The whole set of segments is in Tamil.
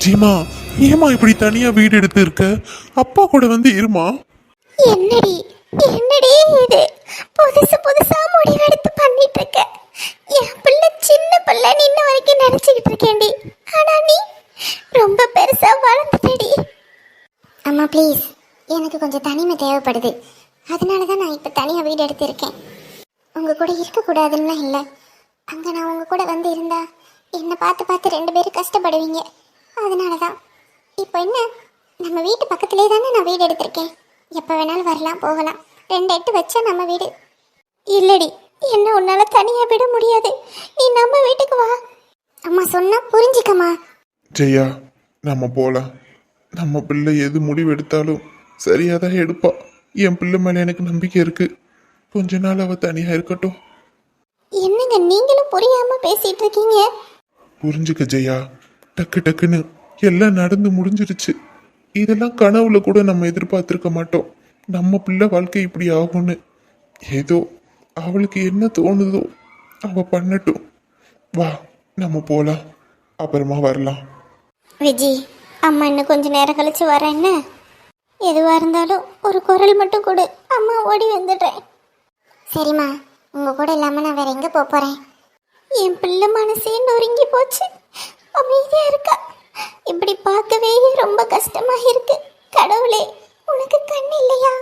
ஜீமா, ஏமா இப்படி தனியா வீடு எடுத்து இருக்க? அப்பா கூட வந்து இருமா. என்னடி என்னடி இது புதுசு புதுசா முடிவெடுத்து பண்ணிட்டு இருக்க? என் பிள்ளை சின்ன பிள்ளை இன்ன வரைக்கும் நினைச்சுக்கிட்டு இருக்கேன்டி. ஆனா நீ ரொம்ப பெருசா வளர்ந்துட்டடி. அம்மா ப்ளீஸ், எனக்கு கொஞ்சம் தனிமை தேவைப்படுது. அதனால தான் நான் இப்போ தனியாக வீடு எடுத்திருக்கேன். உங்கள் கூட இருக்கக்கூடாதுன்னா இல்லை, அங்கே நான் உங்கள் கூட வந்து இருந்தா என்னை பார்த்து பார்த்து 2 பேரும் கஷ்டப்படுவீங்க. அதனால தான் இப்போ என்ன, நம்ம வீட்டு பக்கத்துலேயே தானே நான் வீடு எடுத்திருக்கேன். எப்போ வேணாலும் வரலாம் போகலாம். 2 எட்டு வச்சா நம்ம வீடு. இல்லடி, என்ன உன்னால் தனியாக விட முடியாது. நீ நம்ம வீட்டுக்கு வா. அம்மா சொன்னால் புரிஞ்சிக்கம்மா. ஜெயா, நம்ம போலாம். நம்ம பிள்ளை எது முடிவு எடுத்தாலும் சரியாக தான் எடுப்பா. என் பிள்ளை மேலே எனக்கு நம்பிக்கை இருக்கு. கொஞ்ச நாள் அவ தனியா இருக்கட்டும். என்னங்க நீங்களும் புரியாம பேசிட்டு இருக்கீங்க? புரிஞ்சுக்க ஜெயா, டக்கு டக்குன்னு எல்லாம் நடந்து முடிஞ்சிருச்சு. இதெல்லாம் கனவுல கூட நம்ம எதிர்பார்த்திருக்க மாட்டோம். நம்ம பிள்ளை வாழ்க்கை இப்படி ஆகும்னு. ஏதோ அவளுக்கு என்ன தோணுதோ அவ பண்ணட்டும். வா, நம்ம போலாம், அப்புறமா வரலாம். விஜி, அம்மா இன்னும் கொஞ்சம் நேரம் கழிச்சு வரேன். என்ன எதுவாக இருந்தாலும் ஒரு குரல் மட்டும் கொடு, அம்மா ஓடி வந்துடுறேன். சரிம்மா, உங்கள் கூட இல்லாமல் நான் வேற எங்கே போகிறேன்? என் பிள்ளை மனசே நொறுங்கி போச்சு. அமைதியாக இருக்கா. இப்படி பார்க்கவே ரொம்ப கஷ்டமாக இருக்கு. கடவுளே, உனக்கு கண் இல்லையா?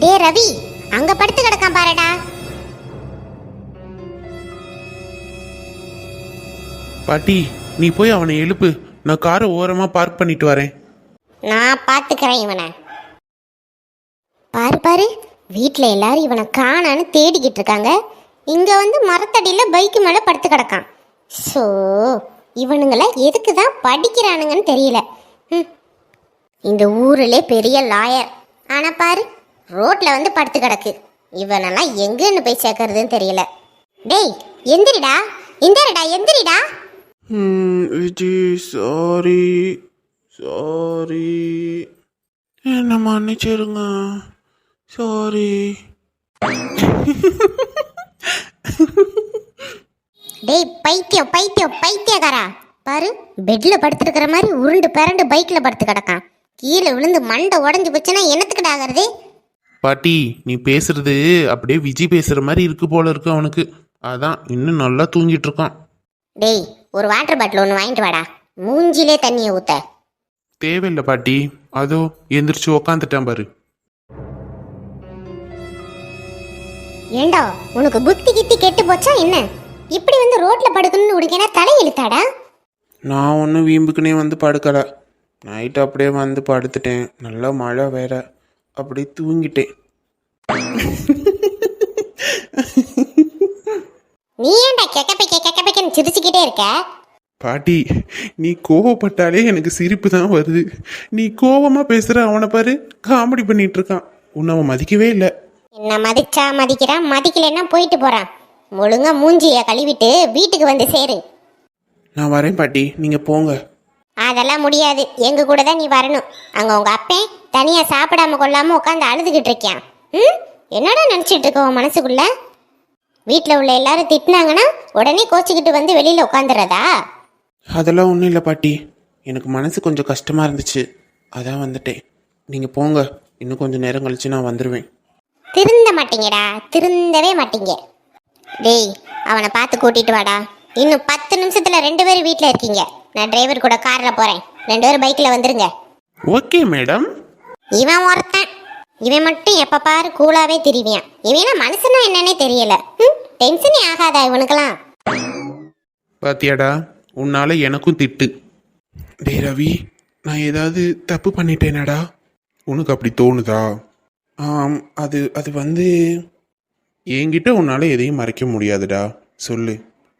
டே ரவி, அங்க படுத்து கிடக்கான் பாருடா. பாட்டி, நீ போய் அவனை எழுப்பு. நான் காரை ஓரமா பார்க் பண்ணிட்டு வரேன். நான் பாத்துக்கிறேன் இவனை. பாரு பாரு, வீட்டில் எல்லாரும் இவனை காணான்னு தேடிக்கிட்டு இருக்காங்க. இங்க வந்து மரத்தடியில் பைக்கு மேலே படுத்து கிடக்கான். ஸோ இவனுங்களை எதுக்கு தான் படிக்கிறானுங்கன்னு தெரியல. இந்த ஊரிலே பெரிய லாயர், ஆனால் பாரு ரோட்ல வந்து படுத்து கிடக்கு. இவனெல்லாம் எங்கன்னு போய் சேர்க்கறதுன்னு தெரியல. டேய் எந்திரிடா, இந்தடா எந்திரிடா. விஜி, சாரி சாரி, என்ன மன்னிச்சிருங்க. சாரி. டேய் பைத்தியம் பைத்தியம் பைத்தியக்காரா, பாரு பெட்ல படுத்துருக்கிற மாதிரி உருண்டு பிறண்டு பைக்ல படுத்து கிடக்கான். கீழே விழுந்து மண்டை உடஞ்சி போச்சுன்னா என்னத்துக்கிட்ட ஆகிறது? பாட்டி, நீ பேசுறது அப்படியே விஜய் பேசுற மாதிரி இருக்கு போல இருக்கு அவனுக்கு. அதான் இன்னும் நல்லா தூங்கிட்டு இருக்கான். டேய், ஒரு வாட்டர் பாட்டில் ஒன்று வாங்கிட்டு வாடா, மூஞ்சிலே தண்ணியை ஊத்த. தேவையில்லை பாட்டி, அதோ எந்திரிச்சு உக்காந்துட்டான் பாரு. ஏண்டா, உனக்கு புத்தி கித்தி கெட்டு போச்சா என்ன? இப்படி வந்து ரோட்ல படுக்கணும்னு உனக்கு தலை இழுத்தாடா? நான் ஒன்றும் வீம்புக்குனே வந்து படுக்கலை. நைட்டு அப்படியே வந்து படுத்துட்டேன். நல்லா மழை வேற, அப்படியே தூங்கிட்டேன். நீ ஏன்டா கெக்கப்பைக்கன்னு சிரிச்சுக்கிட்டே இருக்க? பாட்டி, நீ கோவப்பட்டாலே எனக்கு சிரிப்பு தான் வருது. நீ கோவமா பேசுற அவனை பாரு, காமெடி பண்ணிட்டு இருக்கான். உன்னை அவன் மதிக்கவே இல்லை. என்ன மதிச்சா மதிக்கிறான், மதிக்கலைன்னா போயிட்டு போறான். ஒழுங்கா மூஞ்சிய கழுவிட்டு வீட்டுக்கு வந்து சேரு. நான் வரேன் பாட்டி, நீங்க போங்க. அதெல்லாம் முடியாது, எங்க கூட தான் நீ வரணும். அங்க உங்க அப்பன் தனியா சாப்பிடாம கொள்ளாம உட்காந்து அழுதுகிட்டு இருக்கான். என்னடா நினைச்சிட்டு இருக்க உன் மனசுக்குள்ள? வீட்டில் உள்ள எல்லாரும் திட்டினாங்கன்னா உடனே கோச்சிக்கிட்டு வந்து வெளியில உட்காந்துறதா? அதெல்லாம் ஒன்றும் இல்லை பாட்டி, எனக்கு மனசு கொஞ்சம் கஷ்டமா இருந்துச்சு, அதான் வந்துட்டேன். நீங்க போங்க, இன்னும் கொஞ்சம் நேரம் கழிச்சு நான் வந்துடுவேன். திருந்த மாட்டீங்கடா, திருந்தவே மாட்டீங்க. டேய், அவனை பார்த்து கூட்டிட்டு வாடா. இன்னும் 10 நிமிஷத்துல 2 பேரும் வீட்டில் இருக்கீங்க. நான் டிரைவர் கூட கார்ல போறேன். 2 பேரும் பைக்ல வந்துருங்க. Okay madam. இவன் ஒருத்தன் இவன் மட்டும் எப்ப பாரு கூலாவே திரிவியான். இவனா மனுஷனா என்னன்னே தெரியல. டென்ஷனே ஆகாதா இவனுக்கெல்லாம்? பாத்தியாடா, உன்னால எனக்கும் திட்டு. டேய் ரவி, நான் ஏதாவது தப்பு பண்ணிட்டேனாடா? உனக்கு அப்படி தோணுதா? அது அது வந்து என்கிட்ட உன்னால எதையும் மறைக்க முடியாதுடா. சொல்லு,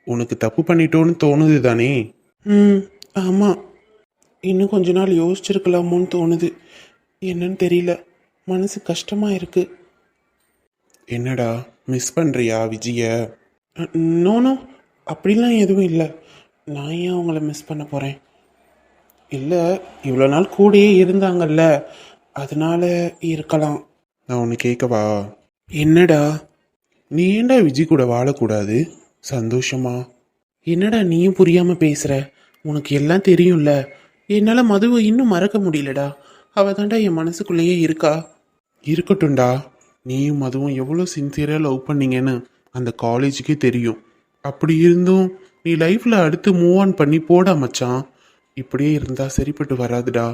உனக்கு தப்பு பண்ணிட்டோன்னு தோணுது தானே? ஆமாம். இன்னும் கொஞ்ச நாள் யோசிச்சிருக்கலாமோன்னு தோணுது. என்னன்னு தெரியல, மனசு கஷ்டமா இருக்கு. என்னடா, மிஸ் பண்ணுறியா விஜய? நோனோ, அப்படிலாம் எதுவும் இல்லை. நான் ஏன் அவங்கள மிஸ் பண்ண போகிறேன்? இல்லை, இவ்வளோ நாள் கூடயே இருந்தாங்கல்ல, அதனால இருக்கலாம். நான் ஒன்று கேட்கவா? என்னடா? நீ ஏன்டா விஜய் கூட வாழக்கூடாது சந்தோஷமா? என்னடா நீயும் புரியாமல் பேசுகிற? உனக்கு எல்லாம் தெரியும்ல. என்னால் மதுவை இன்னும் மறக்க முடியலடா. அவ தாண்டா என் மனசுக்குள்ளேயே இருக்கா. இருக்கட்டும்டா, நீயும் மதுவும் எவ்வளோ சின்சியராக லவ் பண்ணீங்கன்னு அந்த காலேஜுக்கே தெரியும். அப்படி இருந்தும் நீ லைஃப்பில் அடுத்து மூவ் ஆன் பண்ணி போடா மச்சான். இப்படியே இருந்தால் சரிப்பட்டு வராதுடா.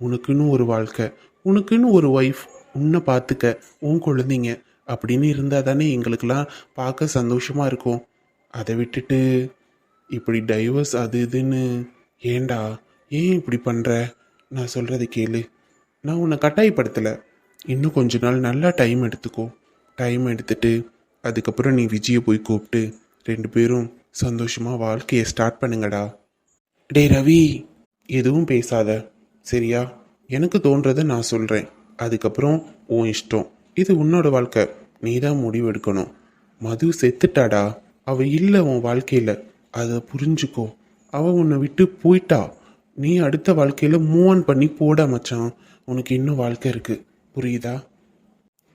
உனக்குன்னு ஒரு வாழ்க்கை, உனக்குன்னு ஒரு ஒய்ஃப், உன்னை பார்த்துக்க, உன் குழந்தைங்க அப்படின்னு இருந்தால் தானே எங்களுக்கெல்லாம் பார்க்க சந்தோஷமாக இருக்கும். அதை விட்டுட்டு இப்படி டைவர்ஸ் அது இதுன்னு ஏன்டா? ஏன் இப்படி பண்ணுற? நான் சொல்கிறத கேளு. நான் உன்னை கட்டாயப்படுத்தலை. இன்னும் கொஞ்ச நாள் நல்லா டைம் எடுத்துக்கோ. டைம் எடுத்துட்டு அதுக்கப்புறம் நீ விஜயை போய் கூப்பிட்டு 2 பேரும் சந்தோஷமாக வாழ்க்கையை ஸ்டார்ட் பண்ணுங்கடா. டே ரவி, எதுவும் பேசாத சரியா? எனக்கு தோன்றதை நான் சொல்கிறேன், அதுக்கப்புறம் உன் இஷ்டம். இது உன்னோட வாழ்க்கை, நீ தான் முடிவு எடுக்கணும். மது செத்துட்டாடா, அவள் இல்லை உன் வாழ்க்கையில். அதை புரிஞ்சுக்கோ. அவள் உன்னை விட்டு போயிட்டா. நீ அடுத்த வாழ்க்கையில் மூவ் ஆன் பண்ணி போட மச்சான். உனக்கு இன்னும் வாழ்க்கை இருக்குது, புரியுதா?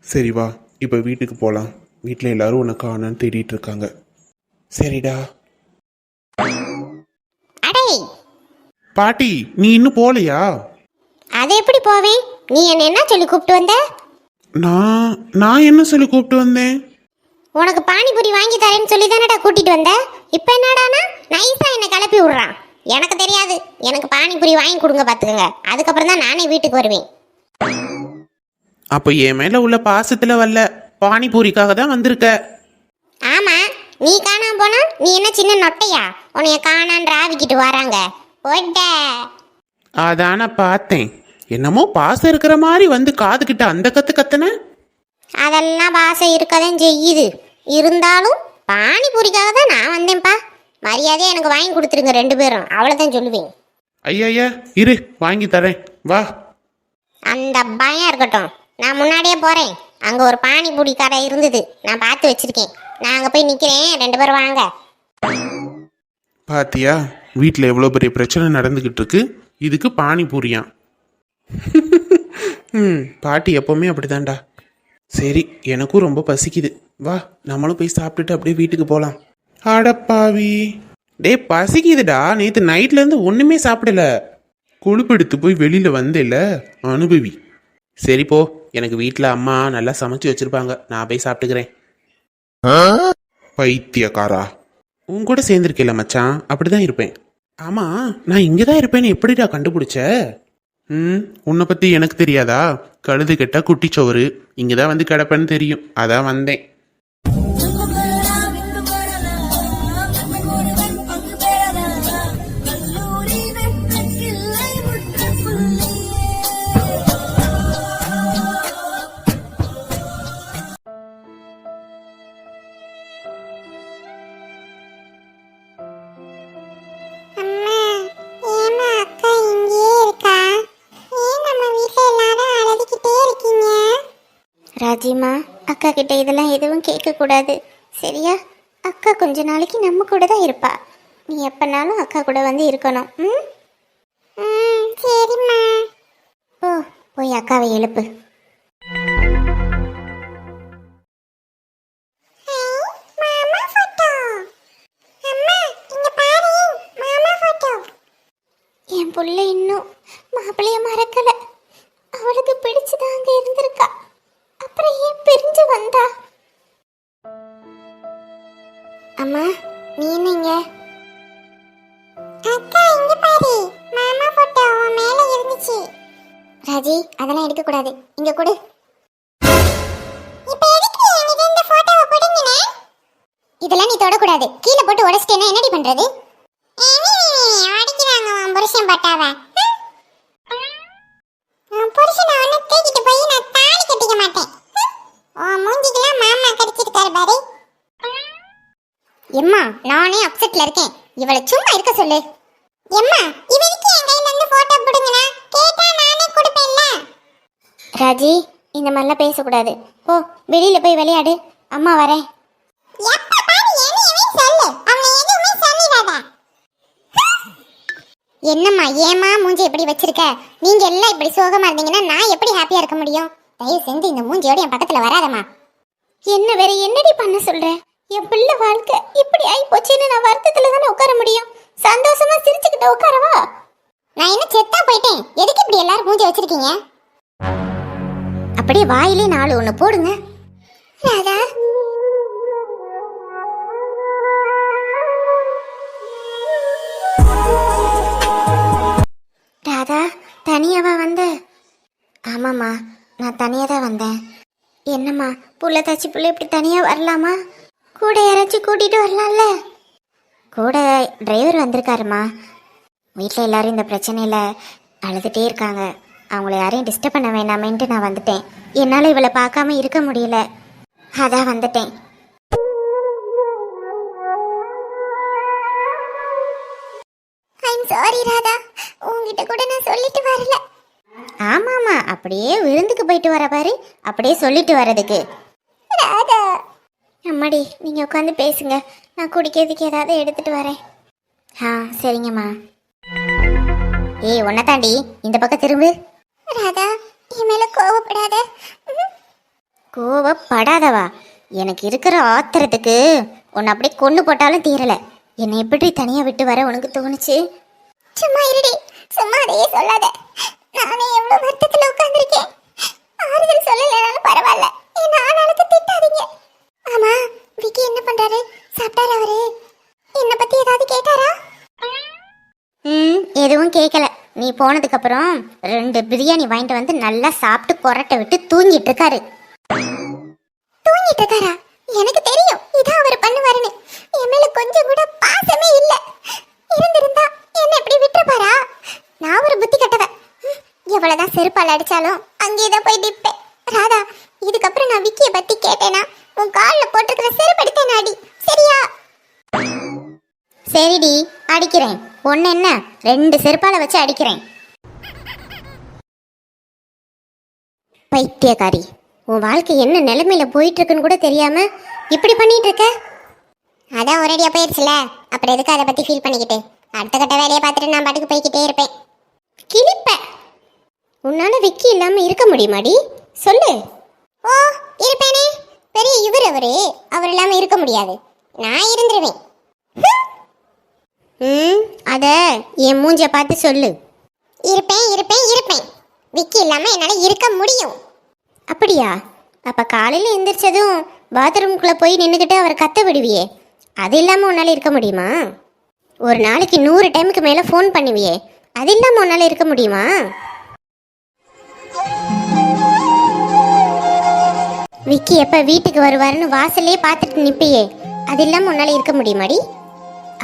சரி வா, இப்போ வீட்டுக்கு போகலாம். வீட்டில் எல்லாரும் உனக்கு காணான்னு தேடிட்டு இருக்காங்க. சரிடா. அடே பாட்டி, நீ இன்னும் போகலையா? அது எப்படி போவேன்? நீ என்ன சொல்லி கூப்பிட்டு வந்த? நான் என்ன சொல்லி கூப்பிட்டு வந்தேன்? உனக்கு பானிபூரி வாங்கி தரேன்னு சொல்லி தானடா கூட்டிட்டு வந்த. இப்போ என்னடானா நைஸா என்ன கிளப்பி விடுறான். எனக்கு தெரியாது. எனக்கு பானிபூரி வாங்கி கொடுங்க பார்த்துக்கங்க. அதுக்கப்புறம் தான் நானே வீட்டுக்கு வருவேன். அப்போ என் மேல உள்ள பாசத்துல வரல, பானிபூரிக்காக தான் வந்திருக்க. ஆமா, நீ காணாம போனா நீ என்ன சின்ன நொட்டையா? உன்னைய காணான்ற ஆவிக்கிட்டு வராங்க. போட்ட அதான பார்த்தேன். என்னமோ பாசம் இருக்கிற மாதிரி வந்து காதுகிட்ட அந்த கத்துன. அதெல்லாம் பாசை இருக்கதான் செய்யுது. இருந்தாலும் பானிபூரிக்காக தான் நான் வந்தேன்ப்பா. மரியாதையை எனக்கு வாங்கி கொடுத்துருங்க 2 பேரும், அவ்வளோதான் சொல்லுவேன். ஐயா இரு, வாங்கி தரேன் வா. அந்த பயம் இருக்கட்டும், நான் முன்னாடியே போகிறேன். அங்கே ஒரு பானிபூரி கடை இருந்தது, நான் பார்த்து வச்சிருக்கேன். நான் அங்கே போய் நிற்கிறேன், 2 பேரும் வாங்க. பாத்தியா, வீட்டில் எவ்வளோ பெரிய பிரச்சனை நடந்துக்கிட்டு இருக்கு, இதுக்கு பானிபூரியா? பாட்டி எப்பவுமே அப்படிதான்டா. சரி, எனக்கும் ரொம்ப பசிக்குது. வா, நம்மளும் போய் சாப்பிட்டுட்டு அப்படியே வீட்டுக்கு போகலாம். அடப்பாவி, டே பசிக்குதுடா. நேற்று நைட்லேருந்து ஒன்றுமே சாப்பிடல. கொழுப்பெடுத்து போய் வெளியில் வந்தேல, அனுபவி. சரி போ, எனக்கு வீட்டில் அம்மா நல்லா சமைச்சு வச்சிருப்பாங்க, நான் போய் சாப்பிட்டுக்கிறேன். பைத்தியக்காரா, உன் கூட சேர்ந்துருக்கேல மச்சான், அப்படிதான் இருப்பேன். ஆமாம், நான் இங்கே தான் இருப்பேன்னு எப்படிடா கண்டுபிடிச்ச? உன்னை பற்றி எனக்கு தெரியாதா? கழுது கெட்ட குட்டிச்சோறு, இங்கே தான் வந்து கிடப்பேன்னு தெரியும், அதான் வந்தேன். ராஜிமா, அக்கா கிட்ட இதெல்லாம் எதுவும் கேட்கக்கூடாது சரியா? அக்கா கொஞ்ச நாளைக்கு நம்ம கூட தான் இருப்பா. நீ எப்பனாலும் அக்கா கூட வந்து இருக்கணும். சரிம்மா. ஓ, போய் அக்காவை எழுப்பு. என் புள்ள இன்னும் மாப்பிள்ளைய மறக்கல. அவளுக்கு பிடிச்சுதான் அங்க இருந்திருக்கா. அப்புறம் ஏன் பிரிஞ்சு வந்தா? அம்மா, நீ என்னங்க? அக்கா இங்க பாரு, மாமா போட்டோ உன் மேல இருந்துச்சு. ராஜி, அதெல்லாம் எடுக்க கூடாது, இங்க கொடு. தொடக்கூடாது. கீழே போட்டு உடைச்சிட்டேன்னா என்னடி பண்றது? அடிக்கிறாங்க உன் புருஷன் பட்டாவ. புருஷனை ஒன்று தூக்கிட்டு போய் நான் தாலி கட்டிக்க மாட்டேன். உன் மூஞ்சிக்கெல்லாம் மாமா கடிச்சிருக்காரு பாரு. எம்மா நானே அப்செட்ல இருக்கேன். இவளை சும்மா இருக்க சொல்லு. எம்மா இவனுக்கு என் கையில இருந்து போட்டோ போடுங்கனா கேட்டா நானே கொடுப்பேன்ல. ராஜி இந்த மாதிரிலாம் பேசக்கூடாது. போ வெளியில போய் விளையாடு. அம்மா வரேன். எப்ப பாரு என்னையவே சொல்லு. அவங்க எதுவுமே சொல்லிடாத. என்னம்மா ஏமா மூஞ்சி இப்படி வச்சிருக்க? நீங்க எல்லாம் இப்படி சோகமா இருந்தீங்கன்னா நான் எப்படி ஹாப்பியா இருக்க முடியும்? தயவு செஞ்சு இந்த மூஞ்சியோட என் பக்கத்துல வராதம்மா. என்ன வேற என்னடி பண்ண சொல்ற? என் பிள்ளை வாழ்க்கை இப்படி ஆகி போச்சுன்னு நான் வருத்தத்துல தானே உட்கார முடியும். சந்தோஷமா சிரிச்சுக்கிட்டு உட்காரவா? நான் என்ன செத்தா போயிட்டேன்? எதுக்கு இப்படி எல்லாரும் மூஞ்சி வச்சிருக்கீங்க? அப்படியே வாயிலே 4 ஒண்ணு போடுங்க. ராதா ராதா தனியாவா வந்த? ஆமாம்மா நான் தனியாக தான் வந்தேன். என்னம்மா புள்ள தச்சு புள்ள இப்படி தனியாக வரலாமா? கூட யாராச்சும் கூட்டிகிட்டு வரலாம்ல? கூட டிரைவர் வந்திருக்காருமா. வீட்டில் எல்லாரும் இந்த பிரச்சனையில் அழுதுகிட்டே இருக்காங்க. அவங்கள யாரையும் டிஸ்டர்ப் பண்ண வேணாமேன்ட்டு நான் வந்துட்டேன். என்னால் இவளை பார்க்காம இருக்க முடியல, அதான் வந்துட்டேன். ஐம் சாரி ராதா, உங்ககிட்ட கூட நான் சொல்லிட்டு வரல. ஆமாம்மா அப்படியே விருந்துக்கு போயிட்டு வர பாரு, அப்படியே சொல்லிட்டு வர்றதுக்கு. ராதா அம்மாடி நீங்கள் உட்காந்து பேசுங்க, நான் குடிக்கிறதுக்கு ஏதாவது எடுத்துட்டு வரேன். ஆ சரிங்கம்மா. ஏய் ஒன்ன தாண்டி இந்த பக்கம் திரும்பு. ராதா என் மேல கோவப்படாத. கோவப்படாதவா? எனக்கு இருக்கிற ஆத்திரத்துக்கு உன்னை அப்படியே கொண்டு போட்டாலும் தீரல. என்னை எப்படி தனியா விட்டு வர உனக்கு தோணுச்சு? சும்மா இருடி, சும்மா அதையே சொல்லாத. நானே எவ்வளவு வருத்தத்துல உட்கார்ந்துருக்கேன். ஆறுதல் சொல்லலைனாலும் பரவாயில்ல, என்ன ஆனாலுக்கு திட்டாதீங்க. ஆமா விக்கி என்ன பண்றாரு? சாப்பிட்டாரு அவரு? என்ன பத்தி ஏதாவது கேட்டாரா? எதுவும் கேட்கல. நீ போனதுக்கு அப்புறம் 2 பிரியாணி வாங்கிட்டு வந்து நல்லா சாப்பிட்டு கொரட்டை விட்டு தூங்கிட்டு இருக்காரு. தூங்கிட்டு இருக்காரா? எனக்கு தெரியும் இதான் அவர் பண்ணுவாருன்னு. என் மேல கொஞ்சம் கூட பாசமே இல்ல. இருந்திருந்தா என்ன இப்படி விட்டுருப்பாரா? நான் ஒரு புத்தி கட்டவ. எவ்வளவுதான் செருப்பால் அடிச்சாலும் அங்கேயேதான் போய் நிப்பேன். ராதா இதுக்கப்புறம் நான் விக்கிய பத்தி கேட்டேனா உன் காலில் போட்டிருக்கிற செருப்படுத்தேன் அடி, சரியா? சரிடி அடிக்கிறேன். ஒன்னு என்ன 2 செருப்பால வச்சு அடிக்கிறேன். பைத்தியக்காரி, உன் வாழ்க்கை என்ன நிலைமையில போயிட்டு இருக்குன்னு கூட தெரியாம இப்படி பண்ணிட்டு இருக்க. அதான் ஒரேடியா போயிடுச்சுல, அப்புறம் எதுக்கு அதை பத்தி ஃபீல் பண்ணிக்கிட்டு? அடுத்த கட்ட வேலையை பார்த்துட்டு நான் பாட்டுக்கு போய்கிட்டே இருப்பேன். கிளிப்ப உன்னால விக்கி இல்லாம இருக்க முடியுமாடி? சொல்லு. ஓ இருப்பேனே, பெரிய இவர் அவர் இல்லாம இருக்க முடியாது. நான் இருந்துருவேன். அத என் மூஞ்ச பார்த்து சொல்லு. இருப்பேன் இருப்பேன் இருப்பேன். விக்கி இல்லாம என்னால இருக்க முடியும். அப்படியா? அப்ப காலையில எந்திரிச்சதும் பாத்ரூம்குள்ள போய் நின்றுக்கிட்டு அவர் கத்த விடுவியே, அது இல்லாம உன்னால இருக்க முடியுமா? ஒரு நாளைக்கு 100 டைமுக்கு மேல ஃபோன் பண்ணுவியே, அது இல்லாம உன்னால இருக்க முடியுமா? விக்கி எப்ப வீட்டுக்கு வருவாருன்னு வாசல்லே பார்த்துட்டு நிப்பியே, அது இல்லாம உன்னால இருக்க முடியுமாடி?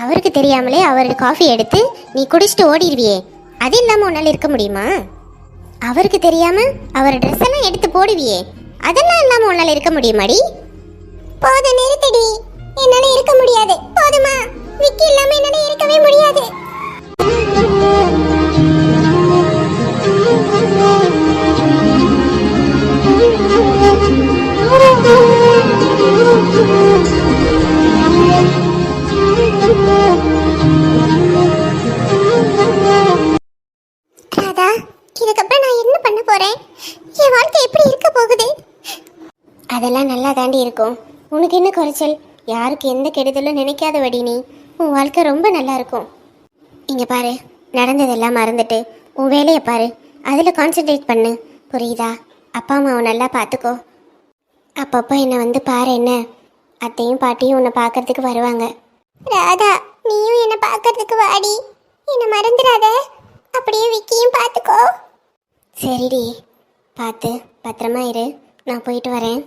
அவருக்கு தெரியாமலே அவரோட காஃபி எடுத்து நீ குடிச்சிட்டு ஓடிடுவியே, அது இல்லாம உன்னால இருக்க முடியுமா? அவருக்கு தெரியாம அவர் ட்ரெஸ் எல்லாம் எடுத்து போடுவியே, அதெல்லாம் இல்லாம உன்னால இருக்க முடியுமாடி? போதும் நிறுத்தடி, என்னால இருக்க முடியாது. போதுமா? விக்கி இல்லாம என்னால இருக்கவே முடியாது. ராதா இதுக்கப்புறம் நான் என்ன பண்ண போறேன்? என் வாழ்க்கை எப்படி இருக்க போகுது? அதெல்லாம் நல்லா தாண்டி இருக்கும். உனக்கு என்ன குறைச்சல்? யாருக்கு எந்த கெடுதலும் நினைக்காதபடி நீ உன் வாழ்க்கை ரொம்ப நல்லா இருக்கும். இங்க பாரு, நடந்ததெல்லாம் மறந்துட்டு உன் வேலையை பாரு, அதுல கான்சென்ட்ரேட் பண்ணு, புரியுதா? அப்பா அம்மாவை நல்லா பார்த்துக்கோ. அப்பப்போ என்னை வந்து பாரு. என்ன அத்தையும் பாட்டியும் உன்னை பார்க்கறதுக்கு வருவாங்க. ராதா நீயும் என்னை பார்க்கறதுக்கு வாடி, என்னை மறந்துடாத. அப்படியே விக்கியும் பார்த்துக்கோ. சரிடி, பார்த்து பத்திரமா இரு. நான் போயிட்டு வரேன்.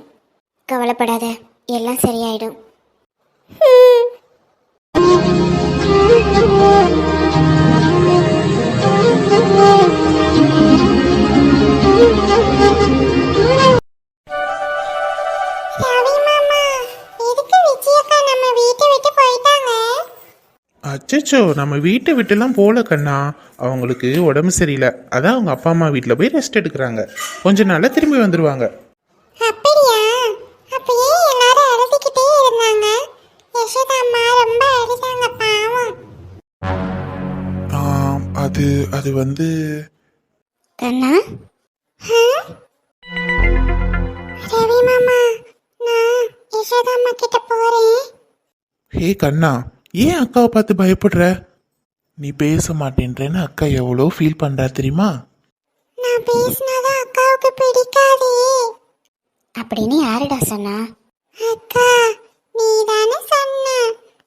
கவலைப்படாத, எல்லாம் சரியாயிடும். அச்சச்சோ, நம்ம வீட்டை விட்டுலாம் போல கண்ணா. அவங்களுக்கு உடம்பு சரியில்லை, அதான் அவங்க அப்பா அம்மா வீட்டில் போய் ரெஸ்ட் எடுக்கிறாங்க. கொஞ்ச நாள்ல திரும்பி வந்துருவாங்க. அப்படியா? அப்ப ஏன் எல்லாரும் அழுதுகிட்டே இருந்தாங்க? யசோதா அம்மா ரொம்ப அழுதாங்க பாவம். அது அது வந்து கண்ணா, ரவி மாமா, நான் யசோதா அம்மா கிட்ட போறேன். ஹே கண்ணா, ஏன் அக்காவை பார்த்து பயப்படுற? நீ பேச மாட்டேன்றேன்னு அக்கா எவ்வளோ ஃபீல் பண்றா தெரியுமா? நான் பேசினாதான் அக்காவுக்கு பிடிக்காதே. அப்படின்னு யாருடா சொன்னா? அக்கா, நீ தானே சொன்ன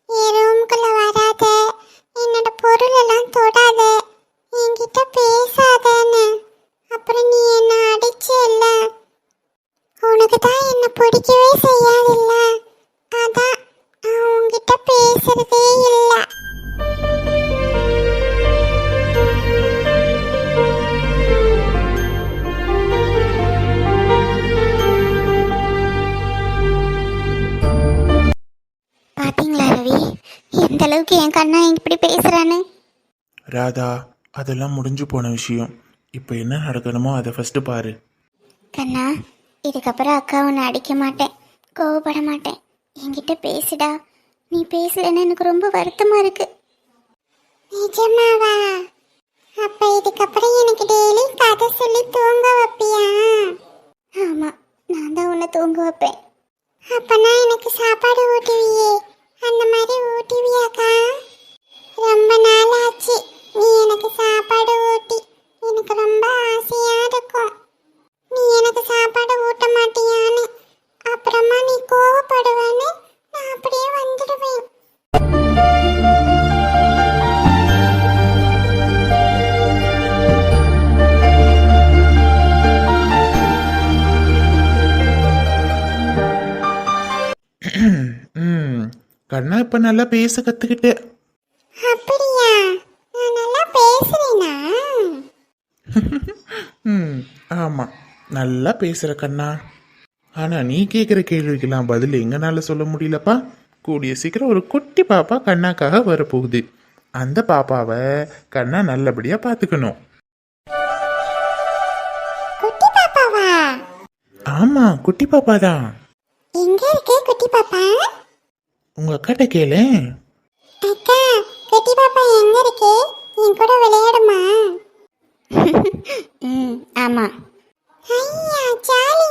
என் ரூம்குள்ள வராத, என்னோட பொருள் எல்லாம் தொடாத, என்கிட்ட பேசாதன்னு. அப்புறம் நீ என்ன அடிச்சல்ல, உனக்கு தான் என்ன பிடிக்கவே செய்யாதில்ல, அதான் நான் உன்கிட்ட பேசுறதே இல்லை. பாத்தீங்களா ரவி, எந்த அளவுக்கு என் கண்ணா இப்படி பேசுறான்னு? ராதா, அதெல்லாம் முடிஞ்சு போன விஷயம். இப்போ என்ன நடக்கணுமோ அதை ஃபர்ஸ்ட் பாரு. கண்ணா, இதுக்கப்புறம் அக்கா உன்னை அடிக்க மாட்டேன், கோவப்பட மாட்டேன். என்கிட்ட பேசுடா. நீ பேசலன்னு எனக்கு ரொம்ப வருத்தமா இருக்கு. நிஜமாவா? அப்ப இதுக்கப்புறம் எனக்கு டெய்லி கதை சொல்லி தூங்க வைப்பியா? ஆமா, நான் தான் உன்னை தூங்க வைப்பேன். அப்பனா எனக்கு சாப்பாடு ஊட்டுவியே, அந்த மாதிரி ஊட்டுவியாக்கா? ரொம்ப நாள் ஆச்சு நீ எனக்கு சாப்பாடு ஊட்டி, எனக்கு ரொம்ப ஆசையா இருக்கும். நீ எனக்கு சாப்பாடு ஊட்ட மாட்டியான்னு, அப்புறமா நீ கோவப்படுவேன்னு நான் அப்படியே வந்துடுவேன். கண்ணா இப்போ நல்லா பேச கற்றுக்கிட்டு. அப்படியா? நான் நல்லா பேசுறேனா? ஆமாம், நல்லா பேசுகிற கண்ணா. ஆனால் நீ கேட்குற கேள்விக்கெல்லாம் பதில் எங்கனால சொல்ல முடியலப்பா. கூடிய சீக்கிரம் ஒரு குட்டி பாப்பா கண்ணாக்காக வரப்போகுது. அந்த பாப்பாவை கண்ணா நல்லபடியாக பார்த்துக்கணும். குட்டி பாப்பாவா? ஆமாம், குட்டி பாப்பா தான். எங்க இருக்கே குட்டி பாப்பா? உங்கள் அக்காட்ட கேளேன். அக்கா, குட்டி பாப்பா எங்க இருக்கே? என் கூட விளையாடுமா? ஆமா. ஐயா ஜாலி,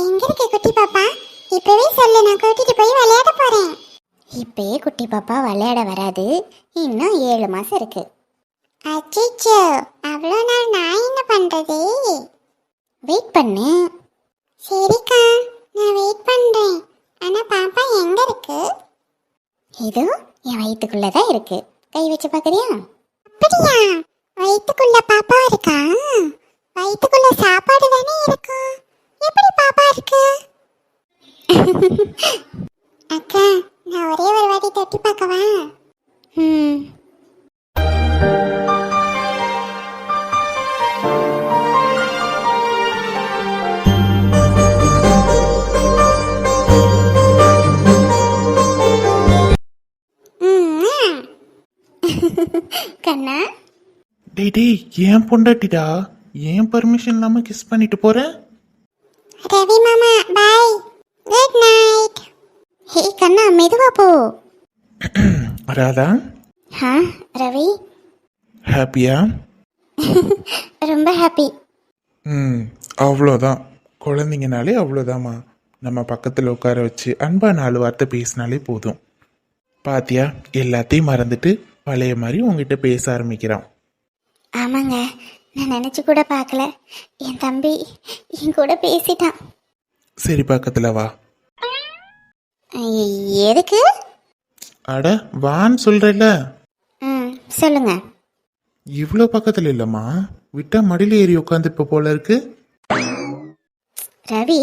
எங்க இருக்கே குட்டி பாப்பா? இப்பவே சொல்லு, நான் கூட்டிட்டு போய் விளையாட போறேன். இப்பயே குட்டி பாப்பா விளையாட வராது, இன்னும் 7 மாசம் இருக்கு. அச்சோ, அவ்வளோ நாள் நான் என்ன பண்றது? வெயிட் பண்ணு. சரிக்கா, நான் வெயிட் பண்றேன். ஆனா பாப்பா எங்க இருக்கு? இதோ என் வயிற்றுக்குள்ளதான் இருக்கு. கை வச்சு பாக்குறியா? அப்படியா? வயிற்றுக்குள்ள பாப்பா இருக்கா? வயிற்றுக்குள்ள சாப்பாடு தானே இருக்கு, எப்படி பாப்பா இருக்கு? அக்கா, நான் ஒரே ஒரு வாட்டி தொட்டி பார்க்கவா? கண்ணா, டேய் டேய், ஏன் பொண்டாட்டிடா, ஏன் பர்மிஷன் இல்லாமல் கிஸ் பண்ணிட்டு போகிறேன்? ரவி மாமா பாய், குட் நைட். ஹே கண்ணா, மெதுவா போ. ராதா, ரவி, ஹாப்பியா? ரொம்ப ஹாப்பி. அவ்வளோதான். குழந்தைங்கனாலே அவ்வளோதாம்மா. நம்ம பக்கத்தில் உட்கார வச்சு அன்பா 4 வார்த்தை பேசினாலே போதும். பாத்தியா, எல்லாத்தையும் மறந்துட்டு பழைய மாதிரி உங்ககிட்ட பேச ஆரம்பிக்கிறான். ஆமாங்க, நான் நினைச்சு கூட பார்க்கல, என் தம்பி என் கூட பேசிட்டான். சரி, பக்கத்தில் வா. எதுக்கு? அட வான்னு சொல்கிறல்ல. சொல்லுங்க. இவ்வளோ பக்கத்தில் இல்லைம்மா, விட்டா மடியில் ஏறி உட்காந்துருப்ப போல இருக்கு. ரவி,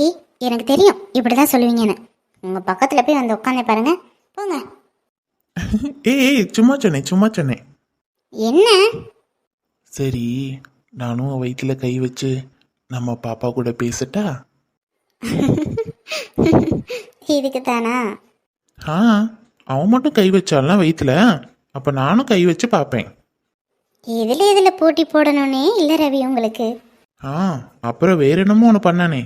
எனக்கு தெரியும் இப்படிதான் சொல்லுவீங்கன்னு. உங்க பக்கத்துல போய் வந்து உட்காந்து பாருங்க, போங்க. ஏய், சும்மா சொன்னேன். என்ன? சரி, நானும் வயிற்றுல கை வச்சு நம்ம பாப்பா கூட பேசட்டா? இதுக்கு தானா? அவன் மட்டும் கை வச்சாலாம் வயிற்றுல, அப்போ நானும் கை வச்சு பார்ப்பேன். இதுல போட்டி போடணும்னே இல்லை ரவி உங்களுக்கு. ஆ அப்புறம் வேற என்னமோ ஒன்று பண்ணானே,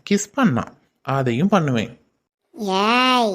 கிஸ் பண்ணான், அதையும் பண்ணுவேன். ஏய்